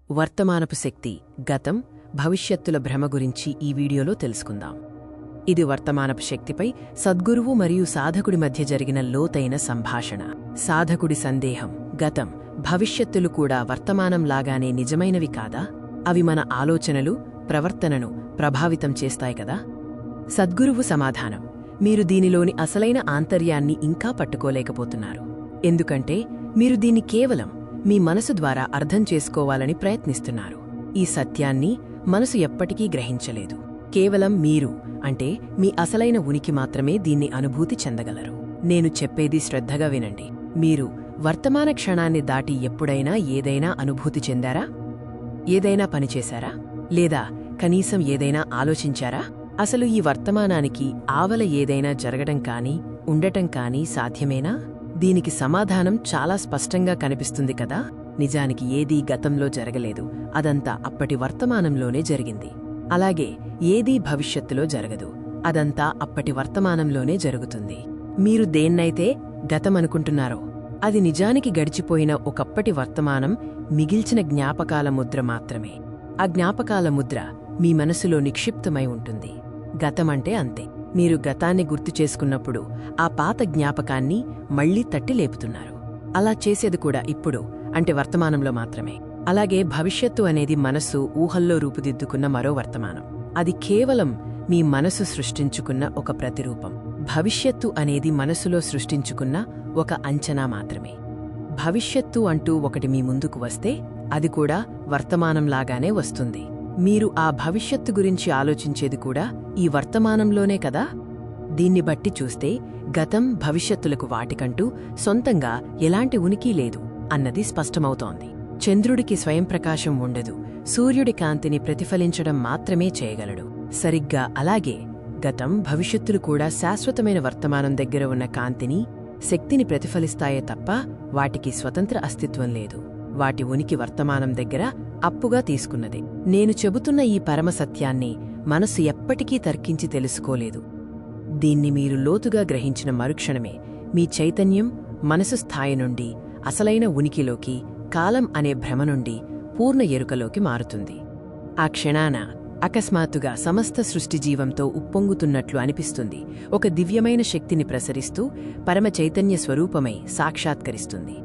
వర్తమానపు శక్తి, గతం, భవిష్యత్తుల భ్రమ గురించి ఈ వీడియోలో తెలుసుకుందాం. ఇది వర్తమానపు శక్తిపై సద్గురువు మరియు సాధకుడి మధ్య జరిగిన లోతైన సంభాషణ. సాధకుడి సందేహం: గతం, భవిష్యత్తులు కూడా వర్తమానంలాగానే నిజమైనవి కాదా? అవి మన ఆలోచనలు, ప్రవర్తనను ప్రభావితం చేస్తాయి కదా? సద్గురువు సమాధానం: మీరు దీనిలోని అసలైన ఆంతర్యాన్ని ఇంకా పట్టుకోలేకపోతున్నారు. ఎందుకంటే మీరు దీన్ని కేవలం మీ మనసు ద్వారా అర్థం చేసుకోవాలని ప్రయత్నిస్తున్నారు. ఈ సత్యాన్ని మనసు ఎప్పటికీ గ్రహించలేదు. కేవలం మీరు, అంటే మీ అసలైన ఉనికి మాత్రమే దీన్ని అనుభూతి చెందగలరు. నేను చెప్పేది శ్రద్ధగా వినండి. మీరు వర్తమాన క్షణాన్ని దాటి ఎప్పుడైనా ఏదైనా అనుభూతి చెందారా? ఏదైనా పనిచేశారా? లేదా కనీసం ఏదైనా ఆలోచించారా? అసలు ఈ వర్తమానానికి ఆవల ఏదైనా జరగడం కానీ, ఉండటం కానీ సాధ్యమేనా? దీనికి సమాధానం చాలా స్పష్టంగా కనిపిస్తుంది కదా. నిజానికి ఏదీ గతంలో జరగలేదు. అదంతా అప్పటి వర్తమానంలోనే జరిగింది. అలాగే ఏదీ భవిష్యత్తులో జరగదు. అదంతా అప్పటి వర్తమానంలోనే జరుగుతుంది. మీరు దేన్నైతే గతమనుకుంటున్నారో అది నిజానికి గడిచిపోయిన ఒకప్పటి వర్తమానం మిగిల్చిన జ్ఞాపకాల ముద్ర మాత్రమే. ఆ జ్ఞాపకాల ముద్ర మీ మనసులో నిక్షిప్తమై ఉంటుంది. గతమంటే అంతే. మీరు గతాన్ని గుర్తు చేసుకున్నప్పుడు ఆ పాత జ్ఞాపకాన్ని మళ్లీ తట్టి లేపుతున్నారు. అలా చేసేది కూడా ఇప్పుడు, అంటే వర్తమానంలో మాత్రమే. అలాగే భవిష్యత్తు అనేది మనసు ఊహల్లో రూపుదిద్దుకున్న మరో వర్తమానం. అది కేవలం మీ మనసు సృష్టించుకున్న ఒక ప్రతిరూపం. భవిష్యత్తు అనేది మనసులో సృష్టించుకున్న ఒక అంచనా మాత్రమే. భవిష్యత్తు అంటూ ఒకటి మీ ముందుకు వస్తే అది కూడా వర్తమానంలాగానే వస్తుంది. మీరు ఆ భవిష్యత్తు గురించి ఆలోచించేది కూడా ఈ వర్తమానంలోనే కదా? దీన్ని బట్టి చూస్తే గతం, భవిష్యత్తులకు వాటికంటూ సొంతంగా ఎలాంటి ఉనికి లేదు అన్నది స్పష్టమవుతోంది. చంద్రుడికి స్వయంప్రకాశం ఉండదు. సూర్యుడి కాంతిని ప్రతిఫలించడం మాత్రమే చేయగలడు. సరిగ్గా అలాగే గతం, భవిష్యత్తులు కూడా శాశ్వతమైన వర్తమానం దగ్గర ఉన్న కాంతిని, శక్తిని ప్రతిఫలిస్తాయే తప్ప వాటికి స్వతంత్ర అస్తిత్వం లేదు. వాటి ఉనికి వర్తమానం దగ్గర అప్పుగా తీసుకున్నదే. నేను చెబుతున్న ఈ పరమసత్యాన్ని మనసు ఎప్పటికీ తర్కించి తెలుసుకోలేదు. దీన్ని మీరు లోతుగా గ్రహించిన మరుక్షణమే మీ చైతన్యం మనసు స్థాయి నుండి అసలైన ఉనికిలోకి, కాలం అనే భ్రమ నుండి పూర్ణ ఎరుకలోకి మారుతుంది. ఆ క్షణాన అకస్మాత్తుగా సమస్త సృష్టిజీవంతో ఉప్పొంగుతున్నట్లు అనిపిస్తుంది. ఒక దివ్యమైన శక్తిని ప్రసరిస్తూ పరమ చైతన్య స్వరూపమై సాక్షాత్కరిస్తుంది.